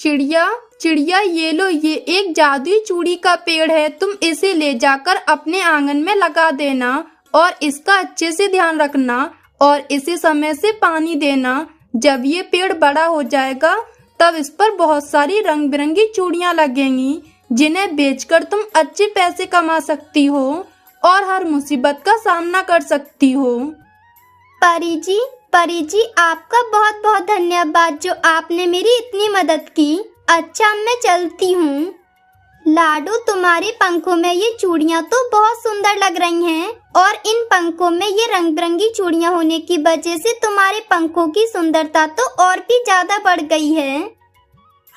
चिड़िया चिड़िया, ये लो, ये एक जादुई चूड़ी का पेड़ है। तुम इसे ले जाकर अपने आंगन में लगा देना और इसका अच्छे से ध्यान रखना और इसे समय से पानी देना। जब ये पेड़ बड़ा हो जाएगा तब इस पर बहुत सारी रंग बिरंगी चूड़ियां लगेंगी, जिन्हें बेचकर तुम अच्छे पैसे कमा सकती हो और हर मुसीबत का सामना कर सकती हो। परी जी, आपका बहुत बहुत धन्यवाद जो आपने मेरी इतनी मदद की। अच्छा, मैं चलती हूँ। लाडू, तुम्हारे पंखों में ये चूड़ियाँ तो बहुत सुंदर लग रही हैं और इन पंखों में ये रंग बिरंगी चूड़ियाँ होने की वजह से तुम्हारे पंखों की सुंदरता तो और भी ज्यादा बढ़ गई है।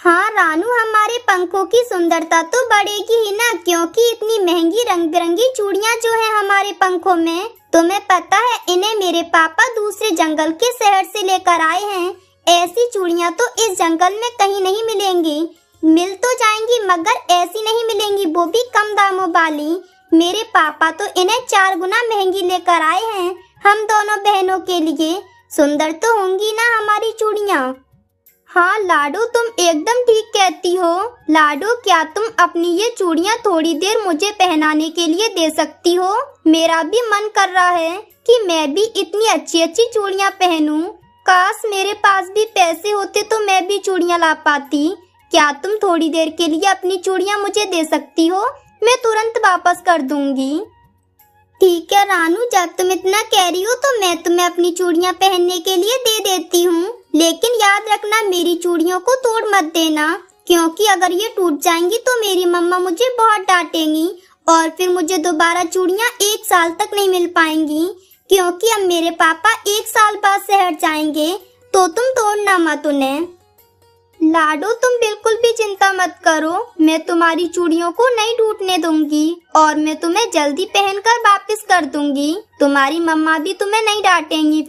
हाँ रानू, हमारे पंखों की सुंदरता तो बढ़ेगी ही ना, क्योंकि इतनी महंगी रंग बिरंगी चूड़ियाँ जो है हमारे पंखों में। तुम्हें पता है, इन्हें मेरे पापा दूसरे जंगल के शहर से लेकर आए हैं। ऐसी चूड़ियाँ तो इस जंगल में कहीं नहीं मिलेंगी। मिल तो जाएंगी मगर ऐसी नहीं मिलेंगी, वो भी कम दामों वाली। मेरे पापा तो इन्हें 4 गुना महंगी लेकर आए हैं हम दोनों बहनों के लिए। सुंदर तो होंगी ना हमारी चूड़ियाँ? हाँ लाडू, तुम एकदम ठीक कहती हो। लाडू, क्या तुम अपनी ये चूड़ियाँ थोड़ी देर मुझे पहनाने के लिए दे सकती हो? मेरा भी मन कर रहा है कि मैं भी इतनी अच्छी अच्छी चूड़ियाँ पहनूं। काश मेरे पास भी पैसे होते तो मैं भी चूड़ियाँ ला पाती। क्या तुम थोड़ी देर के लिए अपनी चूड़ियाँ मुझे दे सकती हो? मैं तुरंत वापस कर दूंगी। ठीक है रानू, जब तुम इतना कह रही हो तो मैं तुम्हें अपनी चूड़ियाँ पहनने के लिए दे देती हूँ। लेकिन याद रखना, मेरी चूड़ियों को तोड़ मत देना, क्योंकि अगर ये टूट जाएंगी तो मेरी मम्मा मुझे बहुत डांटेंगी और फिर मुझे दोबारा चूड़ियाँ 1 साल तक नहीं मिल पाएंगी, क्योंकि अब मेरे पापा 1 साल बाद शहर जाएंगे। तो तुम तोड़ना मत उन्हें। लाडू, तुम बिल्कुल भी चिंता मत करो, मैं तुम्हारी चूड़ियों को नहीं टूटने दूंगी और मैं तुम्हें जल्दी पहनकर वापस कर दूंगी। तुम्हारी मम्मा भी तुम्हें नहीं डांटेंगी।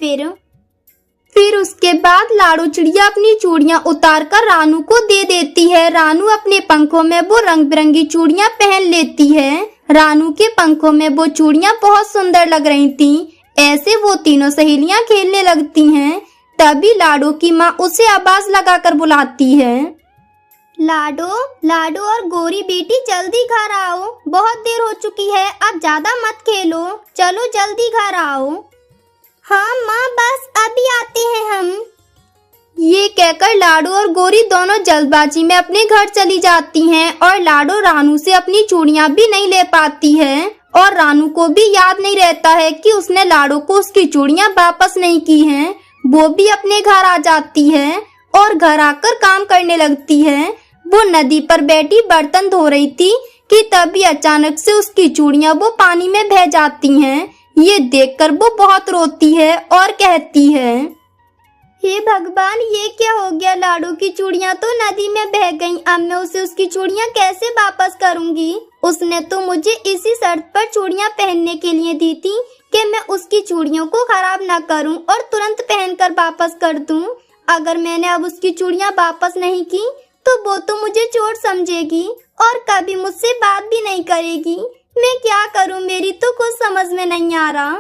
फिर उसके बाद लाडू चिड़िया अपनी चूड़ियाँ उतार कर रानू को दे देती है। रानू अपने पंखों में वो रंग बिरंगी चूड़ियाँ पहन लेती है। रानू के पंखों में वो चूड़ियाँ बहुत सुंदर लग रही थीं। ऐसे वो तीनों सहेलियाँ खेलने लगती हैं। तभी लाडू की माँ उसे आवाज लगाकर बुलाती है। लाडू और गोरी बेटी, जल्दी घर आओ, बहुत देर हो चुकी है, अब ज्यादा मत खेलो, चलो जल्दी घर आओ। हाँ माँ, बस अभी आते हैं हम। ये कहकर लाडू और गोरी दोनों जल्दबाजी में अपने घर चली जाती हैं और लाडू रानू से अपनी चूड़ियाँ भी नहीं ले पाती है और रानू को भी याद नहीं रहता है कि उसने लाडू को उसकी चूड़ियाँ वापस नहीं की हैं। वो भी अपने घर आ जाती है और घर आकर काम करने लगती है। वो नदी पर बैठी बर्तन धो रही थी कि तभी अचानक से उसकी चूड़ियाँ वो पानी में बह जाती हैं। ये देखकर वो बहुत रोती है और कहती है, हे भगवान, ये क्या हो गया? लाडू की चूड़ियाँ तो नदी में बह गईं। अब मैं उसे उसकी चूड़ियाँ कैसे वापस करूँगी? उसने तो मुझे इसी शर्त पर चूड़ियाँ पहनने के लिए दी थी कि मैं उसकी चूड़ियों को खराब ना करूं और तुरंत पहनकर वापस कर दूं। अगर मैंने अब उसकी चूड़ियां वापस नहीं की तो वो तो मुझे चोर समझेगी और कभी मुझसे बात भी नहीं करेगी। मैं क्या करूं? मेरी तो कुछ समझ में नहीं आ रहा।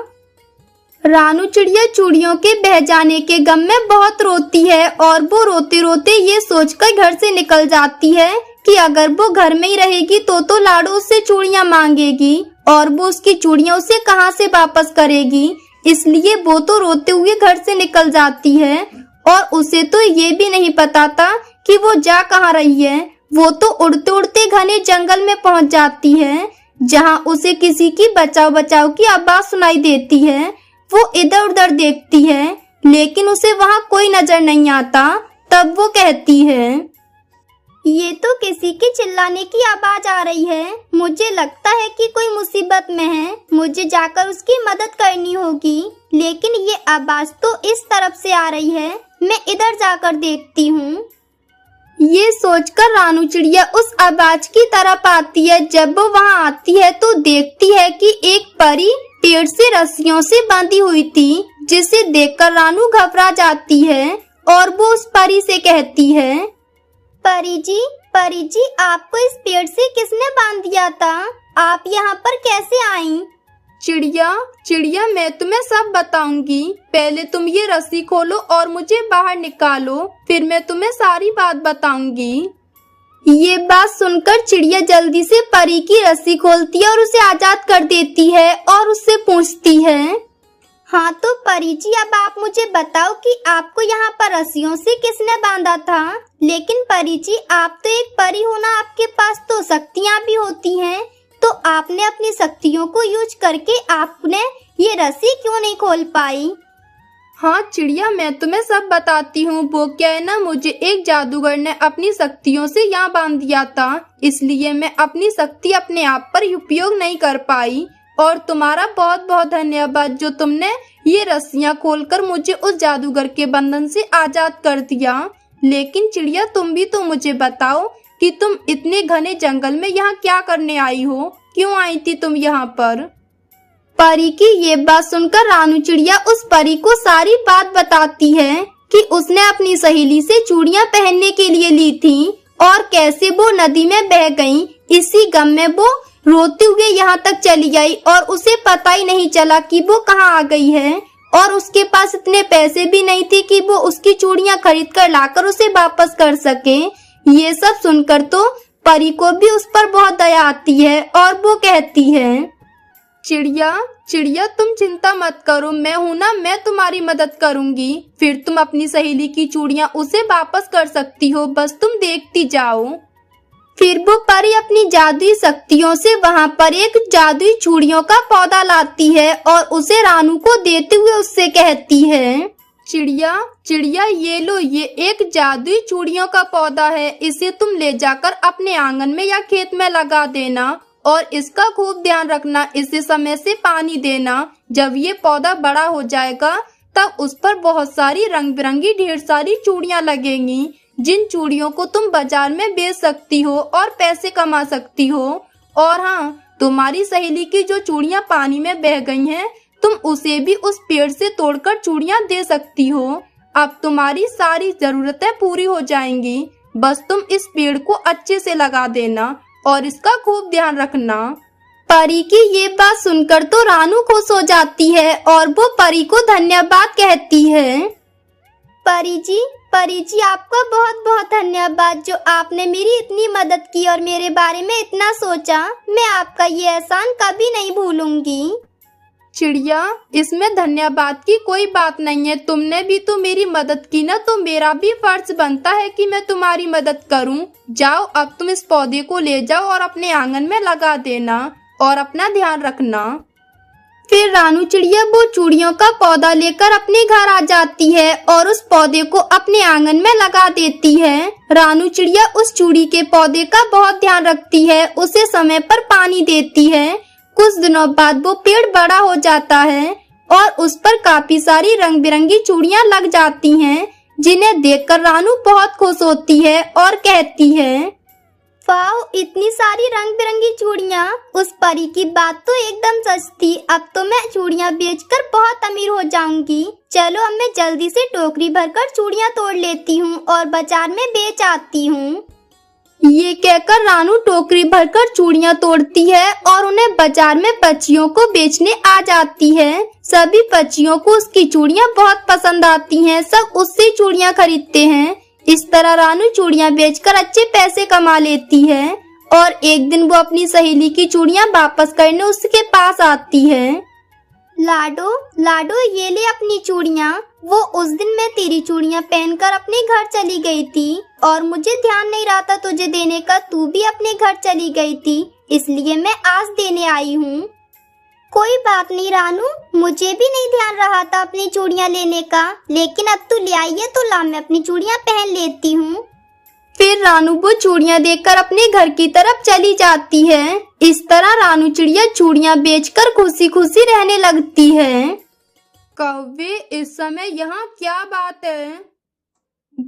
रानू चिड़िया चूड़ियों के बह जाने के गम में बहुत रोती है और वो रोते रोते ये सोचकर घर से निकल जाती है कि अगर वो घर में ही रहेगी तो लाडू उससे चूड़ियाँ मांगेगी और वो उसकी चूड़ियाँ उसे कहाँ से वापस करेगी। इसलिए वो तो रोते हुए घर से निकल जाती है और उसे तो ये भी नहीं पता था कि वो जा कहाँ रही है। वो तो उड़ते उड़ते घने जंगल में पहुँच जाती है, जहाँ उसे किसी की बचाओ बचाओ की आवाज सुनाई देती है। वो इधर उधर देखती है लेकिन उसे वहाँ कोई नजर नहीं आता। तब वो कहती है, ये तो किसी के चिल्लाने की आवाज आ रही है। मुझे लगता है कि कोई मुसीबत में है। मुझे जाकर उसकी मदद करनी होगी। लेकिन ये आवाज तो इस तरफ से आ रही है, मैं इधर जाकर देखती हूँ। ये सोचकर रानू चिड़िया उस आवाज की तरफ आती है। जब वो वहाँ आती है तो देखती है कि एक परी पेड़ से रस्सियों से बांधी हुई थी, जिसे देखकर रानू घबरा जाती है और वो उस परी से कहती है, परी जी, आपको इस पेड़ से किसने बांध दिया था? आप यहाँ पर कैसे आईं? चिड़िया चिड़िया मैं तुम्हें सब बताऊंगी। पहले तुम ये रस्सी खोलो और मुझे बाहर निकालो, फिर मैं तुम्हें सारी बात बताऊंगी। ये बात सुनकर चिड़िया जल्दी से परी की रस्सी खोलती है और उसे आजाद कर देती है और उससे पूछती है, हाँ तो परी जी, अब आप मुझे बताओ कि आपको यहाँ पर रस्सियों से किसने बांधा था। लेकिन परी जी, आप तो एक परी हो ना, आपके पास तो शक्तियाँ भी होती हैं, तो आपने अपनी शक्तियों को यूज करके आपने ये रस्सी क्यों नहीं खोल पाई। हाँ चिड़िया, मैं तुम्हें सब बताती हूँ। वो क्या है ना, मुझे एक जादूगर ने अपनी शक्तियों से यहाँ बांध दिया था, इसलिए मैं अपनी शक्ति अपने आप पर उपयोग नहीं कर पाई। और तुम्हारा बहुत बहुत धन्यवाद जो तुमने ये रस्सियाँ खोलकर मुझे उस जादूगर के बंधन से आजाद कर दिया। लेकिन चिड़िया, तुम भी तो मुझे बताओ कि तुम इतने घने जंगल में यहाँ क्या करने आई हो, क्यों आई थी तुम यहाँ पर। परी की ये बात सुनकर रानू चिड़िया उस परी को सारी बात बताती है कि उसने अपनी सहेली से चूड़ियां पहनने के लिए ली थी और कैसे वो नदी में बह गईं। इसी गम में वो रोते हुए यहाँ तक चली आई और उसे पता ही नहीं चला कि वो कहाँ आ गई है। और उसके पास इतने पैसे भी नहीं थे कि वो उसकी चूड़ियां खरीद कर लाकर उसे वापस कर सके। ये सब सुनकर तो परी को भी उस पर बहुत दया आती है और वो कहती है, चिड़िया चिड़िया तुम चिंता मत करो, मैं हूँ ना, मैं तुम्हारी मदद करूँगी। फिर तुम अपनी सहेली की चूड़ियाँ उसे वापस कर सकती हो, बस तुम देखती जाओ। फिर वो परी अपनी जादुई शक्तियों से वहाँ पर एक जादुई चूड़ियों का पौधा लाती है और उसे रानू को देते हुए उससे कहती है, चिड़िया चिड़िया ये लो, ये एक जादुई चूड़ियों का पौधा है। इसे तुम ले जाकर अपने आंगन में या खेत में लगा देना और इसका खूब ध्यान रखना, इसे समय से पानी देना। जब ये पौधा बड़ा हो जाएगा तब उस पर बहुत सारी रंग बिरंगी ढेर सारी चूड़ियां लगेंगी, जिन चूड़ियों को तुम बाजार में बेच सकती हो और पैसे कमा सकती हो। और हाँ, तुम्हारी सहेली की जो चूड़ियां पानी में बह गई हैं, तुम उसे भी उस पेड़ से तोड़कर चूड़ियां दे सकती हो। अब तुम्हारी सारी जरूरतें पूरी हो जाएंगी, बस तुम इस पेड़ को अच्छे से लगा देना और इसका खूब ध्यान रखना। परी की ये बात सुनकर तो रानू खुश हो जाती है और वो परी को धन्यवाद कहती है। परी जी आपका बहुत बहुत धन्यवाद जो आपने मेरी इतनी मदद की और मेरे बारे में इतना सोचा। मैं आपका ये एहसान कभी नहीं भूलूंगी। चिड़िया, इसमें धन्यवाद की कोई बात नहीं है। तुमने भी तो मेरी मदद की ना, तो मेरा भी फर्ज बनता है कि मैं तुम्हारी मदद करूं। जाओ, अब तुम इस पौधे को ले जाओ और अपने आंगन में लगा देना और अपना ध्यान रखना। फिर रानू चिड़िया वो चूड़ियों का पौधा लेकर अपने घर आ जाती है और उस पौधे को अपने आंगन में लगा देती है। रानू चिड़िया उस चूड़ी के पौधे का बहुत ध्यान रखती है, उसे समय पर पानी देती है। कुछ दिनों बाद वो पेड़ बड़ा हो जाता है और उस पर काफी सारी रंग बिरंगी चूड़ियां लग जाती हैं, जिन्हें देखकर रानू बहुत खुश होती है और कहती है, वाओ, इतनी सारी रंग बिरंगी चूड़ियां। उस परी की बात तो एकदम सच थी। अब तो मैं चूड़ियां बेचकर बहुत अमीर हो जाऊंगी। चलो अब मैं जल्दी से टोकरी भरकर चूड़ियां तोड़ लेती हूँ और बाजार में बेच आती हूँ। ये कहकर रानू टोकरी भरकर चूड़ियां तोड़ती है और उन्हें बाजार में पक्षियों को बेचने आ जाती है। सभी पक्षियों को उसकी चूड़ियां बहुत पसंद आती हैं, सब उससे चूड़ियां खरीदते हैं। इस तरह रानू चूड़ियां बेचकर अच्छे पैसे कमा लेती है और एक दिन वो अपनी सहेली की चूड़ियां वापस करने उसके पास आती है। लाडो लाडो, ये ले अपनी चूड़ियां। वो उस दिन मैं तेरी चूड़ियां पहनकर अपने घर चली गई थी और मुझे ध्यान नहीं रहा था तुझे देने का, तू भी अपने घर चली गई थी, इसलिए मैं आज देने आई हूँ। कोई बात नहीं रानू, मुझे भी नहीं ध्यान रहा था अपनी चूड़ियां लेने का, लेकिन अब तू ले आई है तो ला, मैं अपनी चूड़ियां पहन लेती हूँ। फिर रानू वो चूड़ियां देखकर अपने घर की तरफ चली जाती है। इस तरह रानू चिड़िया चूड़ियां बेचकर खुशी खुशी रहने लगती है। कौवे, इस समय यहाँ क्या बात है?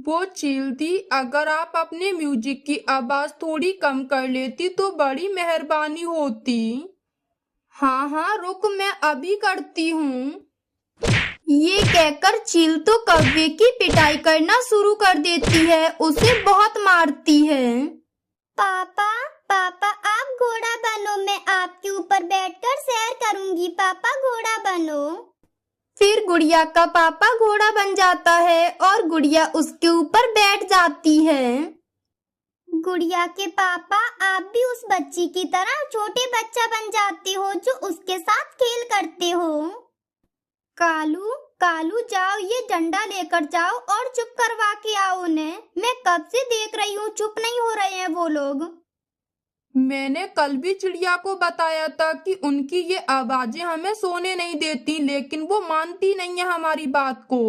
वो चील थी, अगर आप अपने म्यूजिक की आवाज थोड़ी कम कर लेती तो बड़ी मेहरबानी होती। हाँ, रुक, मैं अभी करती हूँ। ये कहकर चील तो कौवे की पिटाई करना शुरू कर देती है, उसे बहुत मारती है। पापा पापा आप घोड़ा बनो, मैं आपके ऊपर बैठकर सैर करूंगी। पापा घोड़ा बनो। फिर गुड़िया का पापा घोड़ा बन जाता है और गुड़िया उसके ऊपर बैठ जाती है। गुड़िया के पापा आप भी उस बच्ची की तरह छोटे बच्चा बन जाते हो जो उसके साथ खेल करते हो। कालू कालू जाओ, ये डंडा लेकर जाओ और चुप करवा के आओ उन्हें। मैं कब से देख रही हूँ, चुप नहीं हो रहे हैं वो लोग। मैंने कल भी चिड़िया को बताया था कि उनकी ये आवाजें हमें सोने नहीं देती, लेकिन वो मानती नहीं है हमारी बात को।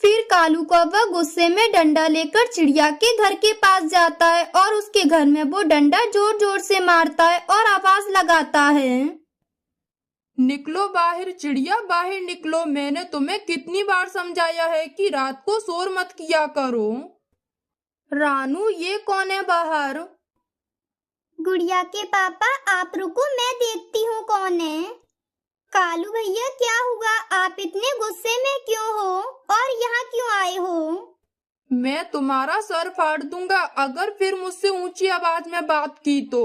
फिर कालू कौवा गुस्से में डंडा लेकर चिड़िया के घर के पास जाता है और उसके घर में वो डंडा जोर जोर से मारता है और आवाज लगाता है, निकलो बाहर चिड़िया, बाहर निकलो। मैंने तुम्हें कितनी बार समझाया है कि रात को शोर मत किया करो। रानू ये कौन है बाहर? गुड़िया के पापा आप रुको, मैं देखती हूँ कौन है। कालू भैया क्या हुआ, आप इतने गुस्से में क्यों हो और यहाँ क्यों आए हो? मैं तुम्हारा सर फाड़ दूंगा अगर फिर मुझसे ऊंची आवाज में बात की तो।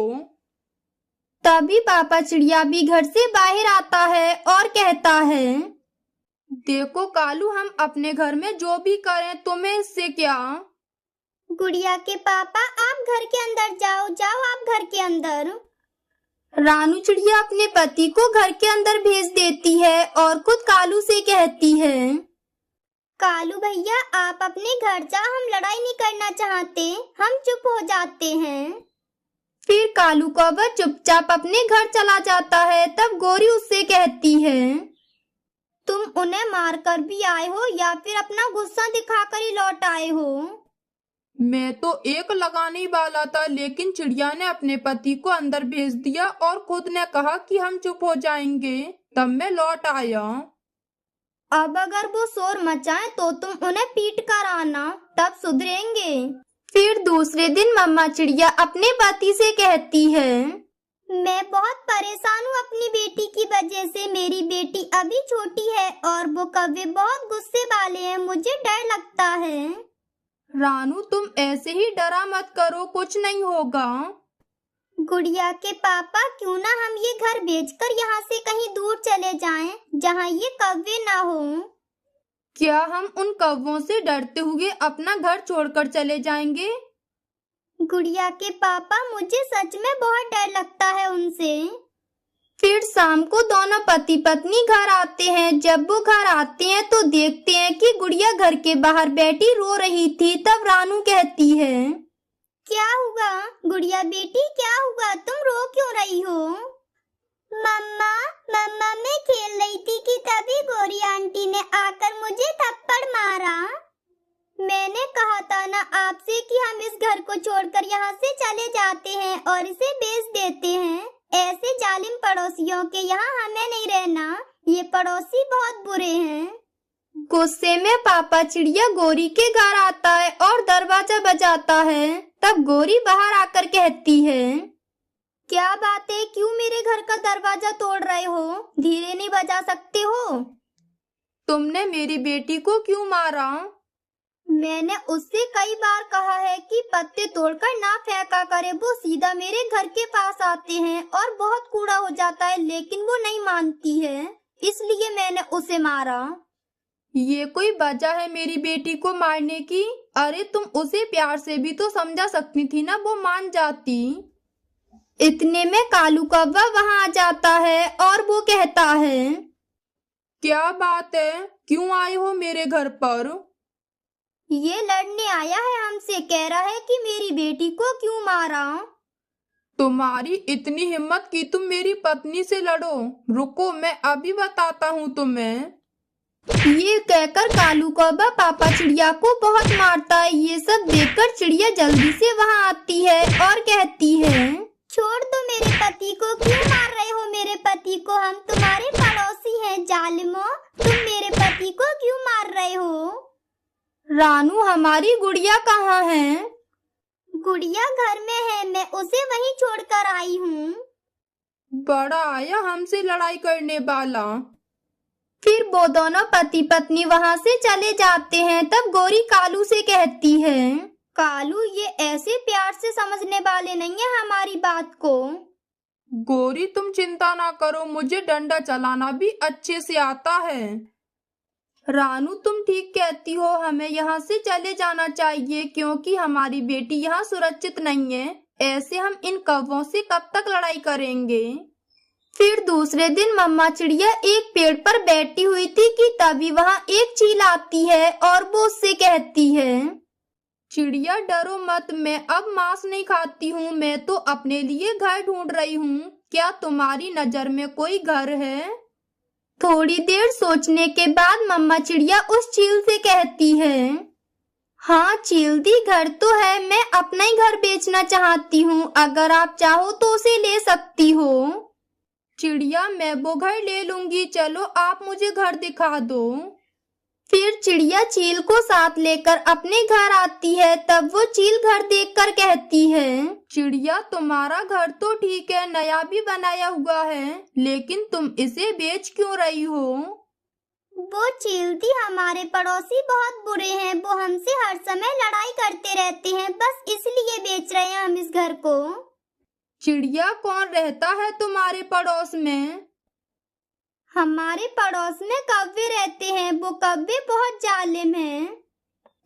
तभी पापा चिड़िया भी घर से बाहर आता है और कहता है, देखो कालू, हम अपने घर में जो भी करें तुम्हें इससे क्या। गुड़िया के पापा आप घर के अंदर जाओ, जाओ आप घर के अंदर। रानू चिड़िया अपने पति को घर के अंदर भेज देती है और खुद कालू से कहती है, कालू भैया आप अपने घर जाओ, हम लड़ाई नहीं करना चाहते, हम चुप हो जाते हैं। फिर कालू कौवा चुपचाप अपने घर चला जाता है। तब गोरी उससे कहती है, तुम उन्हें मार कर भी आए हो या फिर अपना गुस्सा दिखाकर ही लौट आए हो? मैं तो एक लगाने ही वाला था, लेकिन चिड़िया ने अपने पति को अंदर भेज दिया और खुद ने कहा कि हम चुप हो जाएंगे, तब मैं लौट आया। अब अगर वो शोर मचाएं तो तुम उन्हें पीट कर आना, तब सुधरेंगे। फिर दूसरे दिन मम्मा चिड़िया अपने पति से कहती है, मैं बहुत परेशान हूँ अपनी बेटी की वजह से। मेरी बेटी अभी छोटी है और वो कौवे बहुत गुस्से वाले हैं, मुझे डर लगता है। रानू तुम ऐसे ही डरा मत करो, कुछ नहीं होगा। गुड़िया के पापा क्यों ना हम ये घर बेचकर यहाँ से कहीं दूर चले जाएं, जहाँ ये कौवे ना हो। क्या हम उन कौवों से डरते हुए अपना घर छोड़कर चले जाएंगे? गुड़िया के पापा मुझे सच में बहुत डर लगता है उनसे। फिर शाम को दोनों पति पत्नी घर आते हैं। जब वो घर आते हैं तो देखते हैं कि गुड़िया घर के बाहर बैठी रो रही थी। तब रानू कहती है, क्या हुआ गुड़िया बेटी, क्या हुआ, तुम रो क्यों रही हो? मम्मा मम्मा मैं खेल रही थी कि तभी गोरी आंटी ने आकर मुझे थप्पड़ मारा। मैंने कहा था ना आपसे कि हम इस घर को छोड़कर यहाँ से चले जाते हैं और इसे बेच देते हैं। ऐसे जालिम पड़ोसियों के यहाँ हमें नहीं रहना, ये पड़ोसी बहुत बुरे हैं। गुस्से में पापा चिड़िया गोरी के घर आता है और दरवाजा बजाता है। तब गोरी बाहर आकर कहती है, क्या बात है, क्यों मेरे घर का दरवाजा तोड़ रहे हो? धीरे नहीं बजा सकते हो? तुमने मेरी बेटी को क्यों मारा? मैंने उससे कई बार कहा है कि पत्ते तोड़कर ना फेंका करे, वो सीधा मेरे घर के पास आते हैं और बहुत कूड़ा हो जाता है, लेकिन वो नहीं मानती है, इसलिए मैंने उसे मारा। ये कोई वजह है मेरी बेटी को मारने की? अरे तुम उसे प्यार से भी तो समझा सकती थी ना, वो मान जाती। इतने में कालू कौवा वहाँ आ जाता है और वो कहता है, क्या बात है, क्यों आए हो मेरे घर पर? ये लड़ने आया है हमसे, कह रहा है कि मेरी बेटी को क्यों मारा। तुम्हारी इतनी हिम्मत कि तुम मेरी पत्नी से लड़ो? रुको मैं अभी बताता हूँ तुम्हें। ये कहकर कालू कौवा पापा चिड़िया को बहुत मारता है। ये सब देखकर चिड़िया जल्दी से वहाँ आती है और कहती है, छोड़ दो मेरे पति को, क्यों मार रहे हो मेरे पति को? हम तुम्हारे पड़ोसी हैं जालिमो, तुम मेरे पति को क्यों मार रहे हो? रानू हमारी गुड़िया कहाँ है? गुड़िया घर में है, मैं उसे वहीं छोड़कर आई हूँ। बड़ा आया हमसे लड़ाई करने वाला। फिर वो दोनों पति पत्नी वहाँ से चले जाते हैं। तब गोरी कालू से कहती है, कालू, ये ऐसे प्यार से समझने वाले नहीं है हमारी बात को। गौरी तुम चिंता ना करो, मुझे डंडा चलाना भी अच्छे से आता है। रानू तुम ठीक कहती हो, हमें यहाँ से चले जाना चाहिए क्योंकि हमारी बेटी यहाँ सुरक्षित नहीं है। ऐसे हम इन कौवों से कब तक लड़ाई करेंगे। फिर दूसरे दिन मम्मा चिड़िया एक पेड़ पर बैठी हुई थी कि तभी वहाँ एक चील आती है और वो उससे कहती है, चिड़िया डरो मत, मैं अब मांस नहीं खाती हूँ, मैं तो अपने लिए घर ढूंढ रही हूँ। क्या तुम्हारी नजर में कोई घर है? थोड़ी देर सोचने के बाद मम्मा चिड़िया उस चील से कहती है, हाँ चील दी, घर तो है, मैं अपना ही घर बेचना चाहती हूँ, अगर आप चाहो तो उसे ले सकती हो। चिड़िया मैं वो घर ले लूंगी, चलो आप मुझे घर दिखा दो। फिर चिड़िया चील को साथ लेकर अपने घर आती है। तब वो चील घर देखकर कहती है, चिड़िया तुम्हारा घर तो ठीक है, नया भी बनाया हुआ है, लेकिन तुम इसे बेच क्यों रही हो? वो चील दी, हमारे पड़ोसी बहुत बुरे हैं, वो हमसे हर समय लड़ाई करते रहते हैं, बस इसलिए बेच रहे हैं हम इस घर को। चिड़िया कौन रहता है तुम्हारे पड़ोस में? हमारे पड़ोस में कौवे रहते हैं, वो कौवे बहुत जालिम हैं।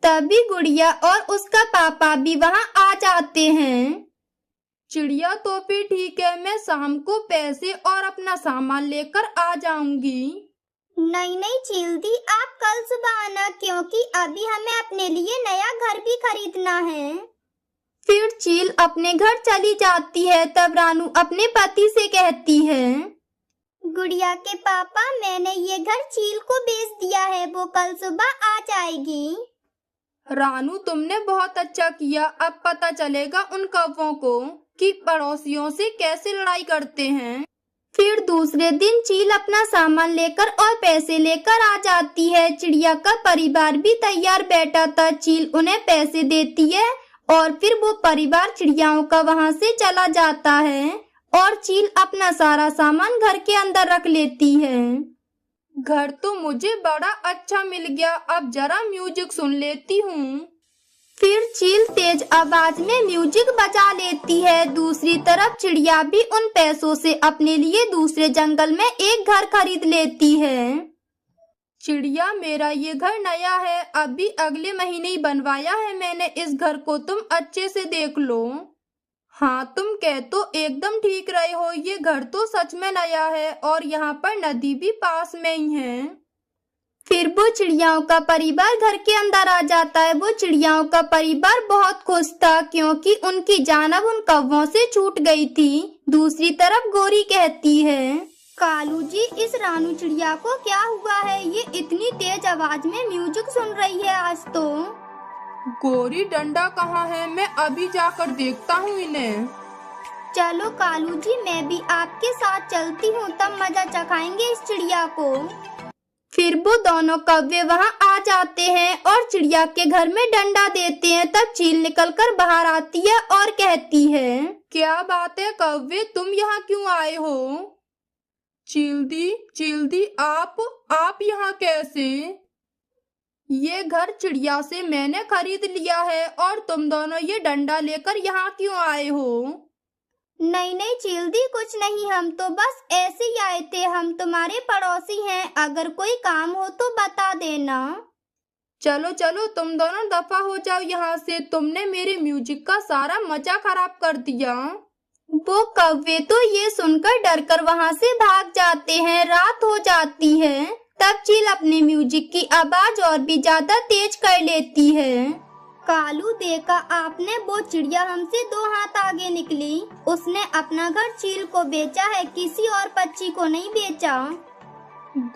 तभी गुड़िया और उसका पापा भी वहाँ आ जाते हैं। चिड़िया तो फिर ठीक है, मैं शाम को पैसे और अपना सामान लेकर आ जाऊंगी। नहीं नहीं चील दी, आप कल सुबह आना, क्योंकि अभी हमें अपने लिए नया घर भी खरीदना है। फिर चील अपने घर चली जाती है। तब रानू अपने पति से कहती है, गुड़िया के पापा, मैंने ये घर चील को बेच दिया है, वो कल सुबह आ जाएगी। रानू तुमने बहुत अच्छा किया, अब पता चलेगा उन कौवों को कि पड़ोसियों से कैसे लड़ाई करते हैं। फिर दूसरे दिन चील अपना सामान लेकर और पैसे लेकर आ जाती है। चिड़िया का परिवार भी तैयार बैठा था। चील उन्हें पैसे देती है और फिर वो परिवार चिड़ियाओं का वहाँ से चला जाता है और चील अपना सारा सामान घर के अंदर रख लेती है। घर तो मुझे बड़ा अच्छा मिल गया, अब जरा म्यूजिक सुन लेती हूँ। फिर चील तेज आवाज में म्यूजिक बजा लेती है। दूसरी तरफ चिड़िया भी उन पैसों से अपने लिए दूसरे जंगल में एक घर खरीद लेती है। चिड़िया मेरा ये घर नया है, अभी अगले महीने ही बनवाया है मैंने इस घर को, तुम अच्छे से देख लो। हाँ तुम कह तो एकदम ठीक रहे हो, ये घर तो सच में नया है और यहाँ पर नदी भी पास में ही है। फिर वो चिड़ियाओं का परिवार घर के अंदर आ जाता है। वो चिड़ियाओं का परिवार बहुत खुश था क्योंकि उनकी जान अब उन कौवों से छूट गई थी। दूसरी तरफ गौरी कहती है, कालू जी, इस रानू चिड़िया को क्या हुआ है, ये इतनी तेज आवाज में म्यूजिक सुन रही है आज तो। गौरी डंडा कहाँ है, मैं अभी जाकर देखता हूँ इन्हें। चलो कालू जी, मैं भी आपके साथ चलती हूँ, तब मजा चखाएंगे इस चिड़िया को। फिर वो दोनों कौवे वहाँ आ जाते हैं और चिड़िया के घर में डंडा देते हैं। तब चील निकलकर बाहर आती है और कहती है, क्या बात है कौवे, तुम यहाँ क्यों आए हो? चील दी आप यहाँ कैसे? ये घर चिड़िया से मैंने खरीद लिया है और तुम दोनों ये डंडा लेकर यहाँ क्यों आए हो? नहीं नहीं चील दी, कुछ नहीं, हम तो बस ऐसे ही आए थे, हम तुम्हारे पड़ोसी हैं, अगर कोई काम हो तो बता देना। चलो चलो तुम दोनों दफा हो जाओ यहाँ से, तुमने मेरे म्यूजिक का सारा मजा खराब कर दिया। वो कौवे तो ये सुनकर डरकर वहाँ से भाग जाते हैं। रात हो जाती है। तब चील अपने म्यूजिक की आवाज और भी ज्यादा तेज कर लेती है। कालू, देखा आपने, वो चिड़िया हमसे 2 हाथ आगे निकली, उसने अपना घर चील को बेचा है, किसी और पक्षी को नहीं बेचा।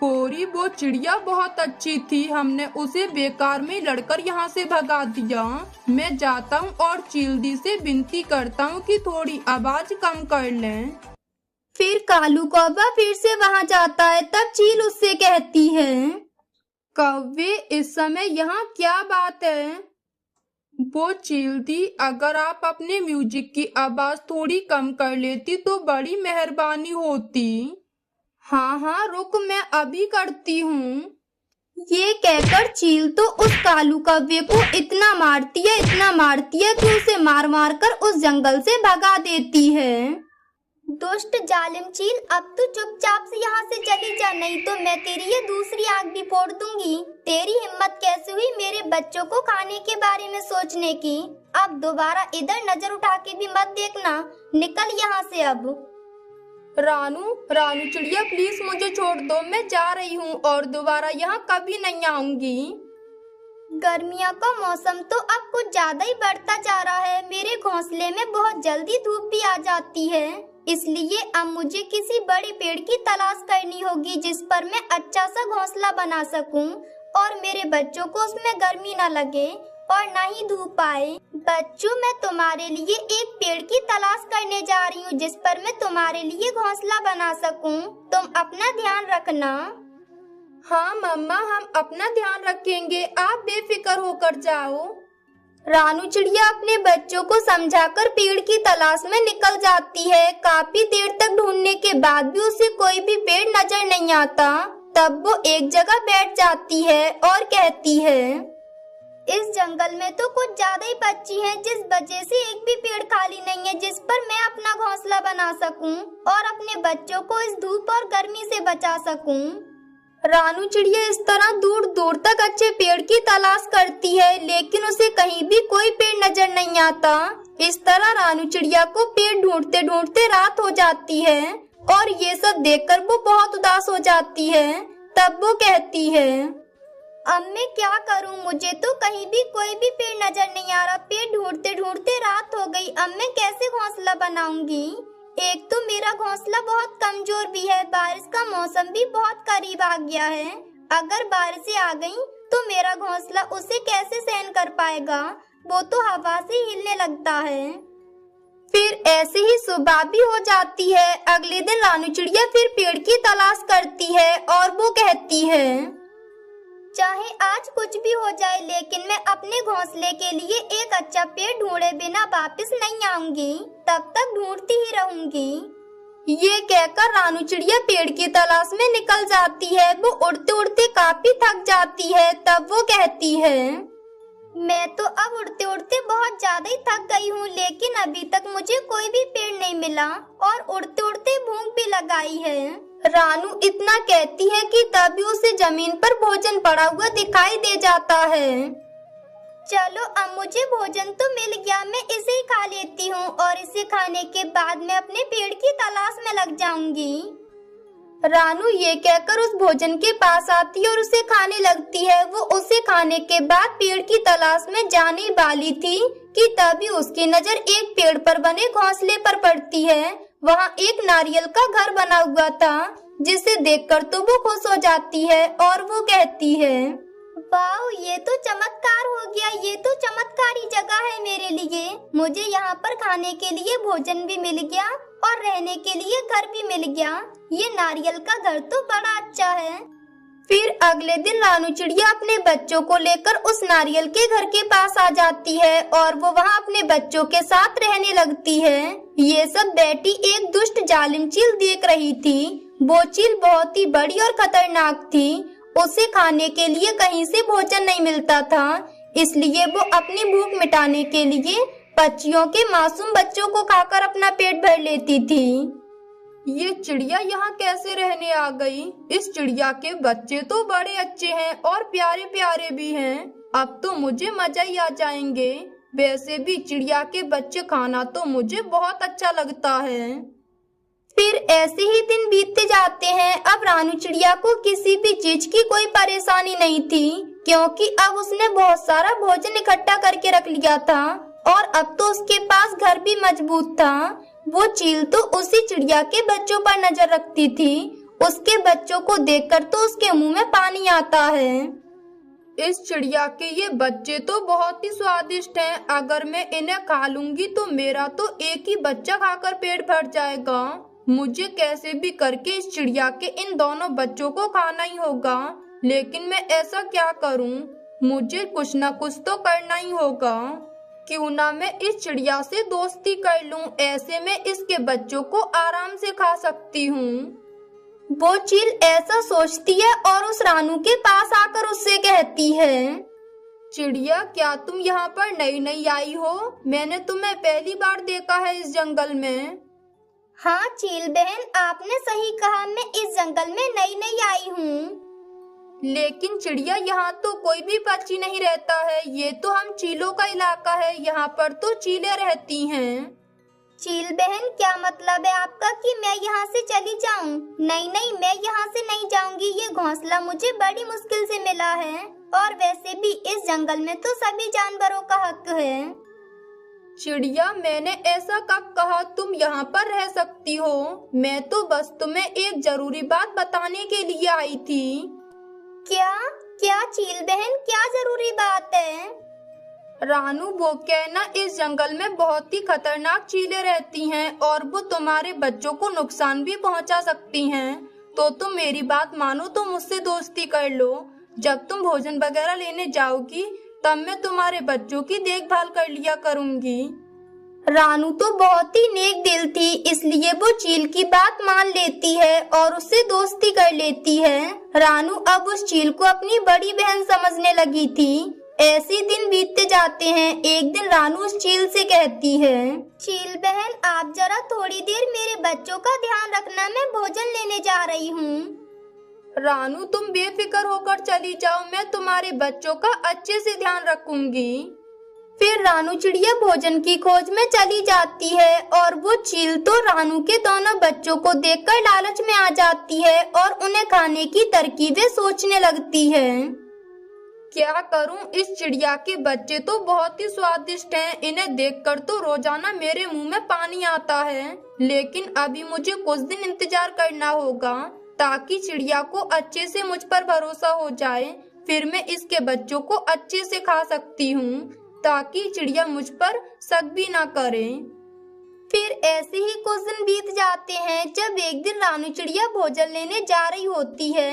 गौरी, वो चिड़िया बहुत अच्छी थी, हमने उसे बेकार में लड़कर यहाँ से भगा दिया। मैं जाता हूँ और चील से विनती करता हूँ कि थोड़ी आवाज कम कर लें। फिर कालू कौवा फिर से वहाँ जाता है। तब चील उससे कहती है, कौवे, इस समय यहाँ क्या बात है? वो चील दी, अगर आप अपने म्यूजिक की आवाज थोड़ी कम कर लेती तो बड़ी मेहरबानी होती। हाँ रुक, मैं अभी करती हूँ। ये कहकर चील तो उस कालू कौवे को इतना मारती है कि उसे मार मार कर उस जंगल से भगा देती है। दुष्ट जालिम चील, अब तू चुपचाप से यहाँ से चली जा, नहीं तो मैं तेरी ये दूसरी आंख भी फोड़ दूंगी। तेरी हिम्मत कैसे हुई मेरे बच्चों को खाने के बारे में सोचने की? अब दोबारा इधर नजर उठा के भी मत देखना, निकल यहाँ से अब। रानू चिड़िया प्लीज मुझे छोड़ दो, मैं जा रही हूँ और दोबारा यहाँ कभी नहीं आऊंगी। गर्मियों का मौसम तो अब कुछ ज्यादा ही बढ़ता जा रहा है। मेरे घोंसले में बहुत जल्दी धूप भी आ जाती है, इसलिए अब मुझे किसी बड़े पेड़ की तलाश करनी होगी जिस पर मैं अच्छा सा घोंसला बना सकूं और मेरे बच्चों को उसमें गर्मी न लगे और न ही धूप आए। बच्चों, मैं तुम्हारे लिए एक पेड़ की तलाश करने जा रही हूँ जिस पर मैं तुम्हारे लिए घोंसला बना सकूं। तुम अपना ध्यान रखना। हाँ मम्मा, हम अपना ध्यान रखेंगे, आप बेफिक्र होकर जाओ। रानू चिड़िया अपने बच्चों को समझाकर पेड़ की तलाश में निकल जाती है। काफी देर तक ढूंढने के बाद भी उसे कोई भी पेड़ नजर नहीं आता। तब वो एक जगह बैठ जाती है और कहती है, इस जंगल में तो कुछ ज्यादा ही पक्षी हैं, जिस वजह से एक भी पेड़ खाली नहीं है जिस पर मैं अपना घोंसला बना सकूं और अपने बच्चों को इस धूप और गर्मी से बचा सकूं। रानू चिड़िया इस तरह दूर दूर तक अच्छे पेड़ की तलाश करती है, लेकिन उसे कहीं भी कोई पेड़ नजर नहीं आता। इस तरह रानू चिड़िया को पेड़ ढूंढते ढूंढते रात हो जाती है और ये सब देखकर वो बहुत उदास हो जाती है। तब वो कहती है, अब मैं क्या करूं? मुझे तो कहीं भी कोई भी पेड़ नजर नहीं आ रहा। पेड़ ढूंढते ढूंढते रात हो गई, अब मैं कैसे घोंसला बनाऊंगी? एक तो मेरा घोंसला बहुत कमजोर भी है, बारिश का मौसम भी बहुत करीब आ गया है। अगर बारिशें आ गईं, तो मेरा घोंसला उसे कैसे सहन कर पाएगा? वो तो हवा से हिलने लगता है। फिर ऐसे ही सुबह भी हो जाती है। अगले दिन रानू चिड़िया फिर पेड़ की तलाश करती है और वो कहती है, चाहे आज कुछ भी हो जाए, लेकिन मैं अपने घोंसले के लिए एक अच्छा पेड़ ढूंढे बिना वापस नहीं आऊंगी। तब तक ढूंढती ही रहूंगी। ये कहकर रानू चिड़िया पेड़ की तलाश में निकल जाती है। वो उड़ते उड़ते काफी थक जाती है। तब वो कहती है, मैं तो अब उड़ते उड़ते बहुत ज्यादा ही थक गई हूँ, लेकिन अभी तक मुझे कोई भी पेड़ नहीं मिला और उड़ते उड़ते भूख भी लगाई है। रानू इतना कहती है कि तभी उसे जमीन पर भोजन पड़ा हुआ दिखाई दे जाता है। चलो, अब मुझे भोजन तो मिल गया, मैं इसे ही खा लेती हूँ और इसे खाने के बाद मैं अपने पेड़ की तलाश में लग जाऊंगी। रानू ये कहकर उस भोजन के पास आती है और उसे खाने लगती है। वो उसे खाने के बाद पेड़ की तलाश में जाने वाली थी कि तभी उसकी नजर एक पेड़ पर बने घोंसले पर पड़ती है। वहाँ एक नारियल का घर बना हुआ था, जिसे देखकर तो वो खुश हो जाती है और वो कहती है, वाह, ये तो चमत्कार हो गया। ये तो चमत्कारी जगह है मेरे लिए। मुझे यहाँ पर खाने के लिए भोजन भी मिल गया और रहने के लिए घर भी मिल गया। ये नारियल का घर तो बड़ा अच्छा है। फिर अगले दिन रानू चिड़िया अपने बच्चों को लेकर उस नारियल के घर के पास आ जाती है और वो वहाँ अपने बच्चों के साथ रहने लगती है। ये सब बेटी एक दुष्ट जालिम चील देख रही थी। वो चील बहुत ही बड़ी और खतरनाक थी। उसे खाने के लिए कहीं से भोजन नहीं मिलता था, इसलिए वो अपनी भूख मिटाने के लिए पक्षियों के मासूम बच्चों को खाकर अपना पेट भर लेती थी। ये चिड़िया यहाँ कैसे रहने आ गई? इस चिड़िया के बच्चे तो बड़े अच्छे हैं और प्यारे प्यारे भी हैं। अब तो मुझे मजा ही आ जाएंगे। वैसे भी चिड़िया के बच्चे खाना तो मुझे बहुत अच्छा लगता है। फिर ऐसे ही दिन बीतते जाते हैं। अब रानू चिड़िया को किसी भी चीज की कोई परेशानी नहीं थी, क्योंकि अब उसने बहुत सारा भोजन इकट्ठा करके रख लिया था और अब तो उसके पास घर भी मजबूत था। वो चील तो उसी चिड़िया के बच्चों पर नजर रखती थी। उसके बच्चों को देखकर तो उसके मुंह में पानी आता है। इस चिड़िया के ये बच्चे तो बहुत ही स्वादिष्ट हैं। अगर मैं इन्हें खा लूंगी तो मेरा तो एक ही बच्चा खाकर पेट भर जाएगा। मुझे कैसे भी करके इस चिड़िया के इन दोनों बच्चों को खाना ही होगा। लेकिन मैं ऐसा क्या करूं? मुझे कुछ न कुछ तो करना ही होगा। क्यों ना मैं इस चिड़िया से दोस्ती कर लूं, ऐसे में इसके बच्चों को आराम से खा सकती हूँ। वो चील ऐसा सोचती है और उस रानू के पास आकर उससे कहती है, चिड़िया, क्या तुम यहाँ पर नई नई आई हो? मैंने तुम्हें पहली बार देखा है इस जंगल में। हाँ चील बहन, आपने सही कहा, मैं इस जंगल में नई नई आई हूँ। लेकिन चिड़िया, यहाँ तो कोई भी पक्षी नहीं रहता है। ये तो हम चीलों का इलाका है, यहाँ पर तो चीलें रहती हैं। चील बहन, क्या मतलब है आपका कि मैं यहाँ से चली जाऊँ? नहीं नहीं, मैं यहाँ से नहीं जाऊँगी। ये घोंसला मुझे बड़ी मुश्किल से मिला है और वैसे भी इस जंगल में तो सभी जानवरों का हक है। चिड़िया, मैंने ऐसा कब कहा? तुम यहाँ पर रह सकती हो। मैं तो बस तुम्हें एक जरूरी बात बताने के लिए आई थी। क्या क्या चील बहन, क्या जरूरी बात है? रानू, वो कहना, इस जंगल में बहुत ही खतरनाक चीलें रहती हैं और वो तुम्हारे बच्चों को नुकसान भी पहुंचा सकती हैं। तो तुम मेरी बात मानो तो मुझसे दोस्ती कर लो। जब तुम भोजन वगैरह लेने जाओगी तब मैं तुम्हारे बच्चों की देखभाल कर लिया करूंगी। रानू तो बहुत ही नेक दिल थी, इसलिए वो चील की बात मान लेती है और उससे दोस्ती कर लेती है। रानू अब उस चील को अपनी बड़ी बहन समझने लगी थी। ऐसे दिन बीतते जाते हैं। एक दिन रानू उस चील से कहती है, चील बहन, आप जरा थोड़ी देर मेरे बच्चों का ध्यान रखना, मैं भोजन लेने जा रही हूँ। रानू, तुम बेफिक्र होकर चली जाओ, मैं तुम्हारे बच्चों का अच्छे से ध्यान रखूंगी। फिर रानू चिड़िया भोजन की खोज में चली जाती है और वो चील तो रानू के दोनों बच्चों को देखकर लालच में आ जाती है और उन्हें खाने की तरकीबें सोचने लगती है। क्या करूं, इस चिड़िया के बच्चे तो बहुत ही स्वादिष्ट हैं। इन्हें देखकर तो रोजाना मेरे मुंह में पानी आता है। लेकिन अभी मुझे कुछ दिन इंतजार करना होगा ताकि चिड़िया को अच्छे से मुझ पर भरोसा हो जाए। फिर मैं इसके बच्चों को अच्छे से खा सकती हूँ ताकि चिड़िया मुझ पर शक भी ना करे। फिर ऐसे ही कुछ दिन बीत जाते हैं जब एक दिन रानू चिड़िया भोजन लेने जा रही होती है।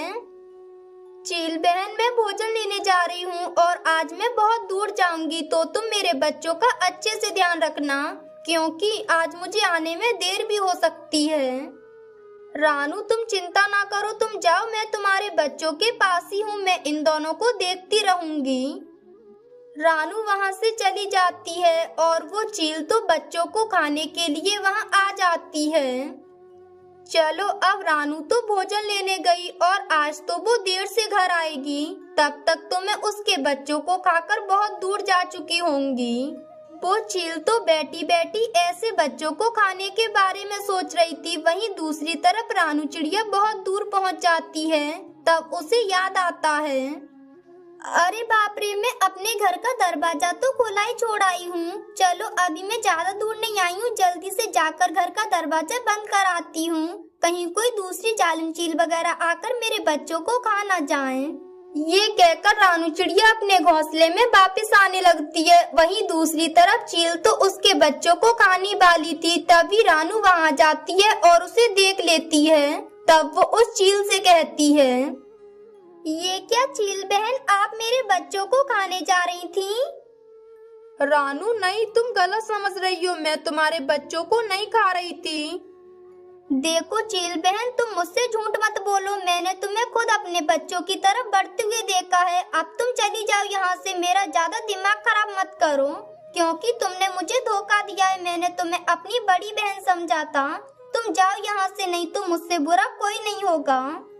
चील बहन, मैं भोजन लेने जा रही हूँ और आज मैं बहुत दूर जाऊंगी, तो तुम मेरे बच्चों का अच्छे से ध्यान रखना क्योंकि आज मुझे आने में देर भी हो सकती है। रानू, तुम चिंता ना करो, तुम जाओ, मैं तुम्हारे बच्चों के पास ही हूँ, मैं इन दोनों को देखती रहूंगी। रानू वहाँ से चली जाती है और वो चील तो बच्चों को खाने के लिए वहाँ आ जाती है। चलो, अब रानू तो भोजन लेने गई और आज तो वो देर से घर आएगी। तब तक तो मैं उसके बच्चों को खाकर बहुत दूर जा चुकी होंगी। वो चील तो बैठी बैठी ऐसे बच्चों को खाने के बारे में सोच रही थी। वहीं दूसरी तरफ रानू चिड़िया बहुत दूर पहुंच जाती है। तब उसे याद आता है, अरे बाप रे, मैं अपने घर का दरवाजा तो खुला ही छोड़ आई हूँ। चलो, अभी मैं ज्यादा दूर नहीं आई हूँ, जल्दी से जाकर घर का दरवाजा बंद कर आती हूँ, कहीं कोई दूसरी जालिम चील वगैरह आकर मेरे बच्चों को खा ना जाए। ये कहकर रानू चिड़िया अपने घोंसले में वापस आने लगती है। वहीं दूसरी तरफ चील तो उसके बच्चों को खाने वाली थी। तभी रानू वहाँ जाती है और उसे देख लेती है। तब वो उस चील से कहती है, ये क्या चील बहन, आप मेरे बच्चों को खाने जा रही थी? रानू, नहीं, तुम गलत समझ रही हो, मैं तुम्हारे बच्चों को नहीं खा रही थी। देखो चील बहन, तुम मुझसे झूठ मत बोलो, मैंने तुम्हें खुद अपने बच्चों की तरफ बढ़ते हुए देखा है। अब तुम चली जाओ यहाँ से, मेरा ज्यादा दिमाग खराब मत करो क्योंकि तुमने मुझे धोखा दिया है। मैंने तुम्हें अपनी बड़ी बहन समझा था। तुम जाओ यहाँ से, नहीं तो मुझसे बुरा कोई नहीं होगा।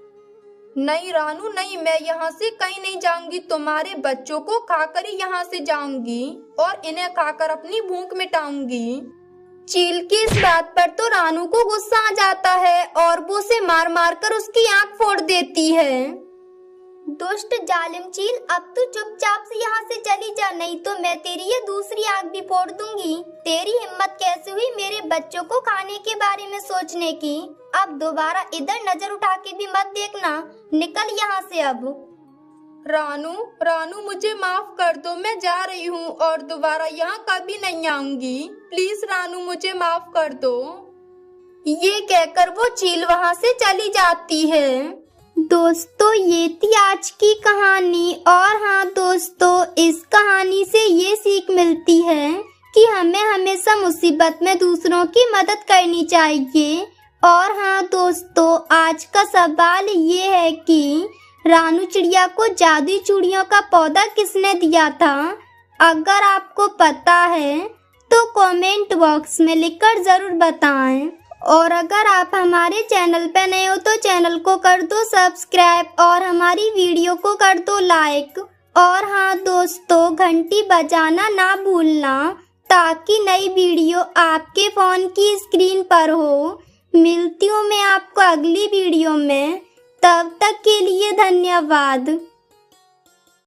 नहीं रानू, नहीं, मैं यहाँ से कहीं नहीं जाऊंगी। तुम्हारे बच्चों को खाकर ही यहाँ से जाऊंगी और इन्हें खाकर अपनी भूख मिटाऊंगी। चील की इस बात पर तो रानू को गुस्सा आ जाता है और वो उसे मार मार कर उसकी आंख फोड़ देती है। दुष्ट जालिम चील, अब तू चुपचाप से यहाँ से चली जा, नहीं तो मैं तेरी ये दूसरी आंख भी फोड़ दूंगी। तेरी हिम्मत कैसे हुई मेरे बच्चों को खाने के बारे में सोचने की? अब दोबारा इधर नजर उठा के भी मत देखना, निकल यहाँ से अब। रानू, मुझे माफ कर दो, मैं जा रही हूँ और दोबारा यहाँ कभी नहीं आऊंगी। प्लीज रानू, मुझे माफ कर दो। ये कहकर वो चील वहाँ से चली जाती है। दोस्तों, ये थी आज की कहानी। और हाँ दोस्तों, इस कहानी से ये सीख मिलती है कि हमें हमेशा मुसीबत में दूसरों की मदद करनी चाहिए और हाँ दोस्तों, आज का सवाल ये है कि रानू चिड़िया को जादुई चूड़ियों का पौधा किसने दिया था? अगर आपको पता है तो कमेंट बॉक्स में लिखकर जरूर बताएं। और अगर आप हमारे चैनल पे नए हो तो चैनल को कर दो सब्सक्राइब और हमारी वीडियो को कर दो लाइक। और हाँ दोस्तों, घंटी बजाना ना भूलना ताकि नई वीडियो आपके फोन की स्क्रीन पर हो। मिलती हूँ मैं आपको अगली वीडियो में, तब तक के लिए धन्यवाद।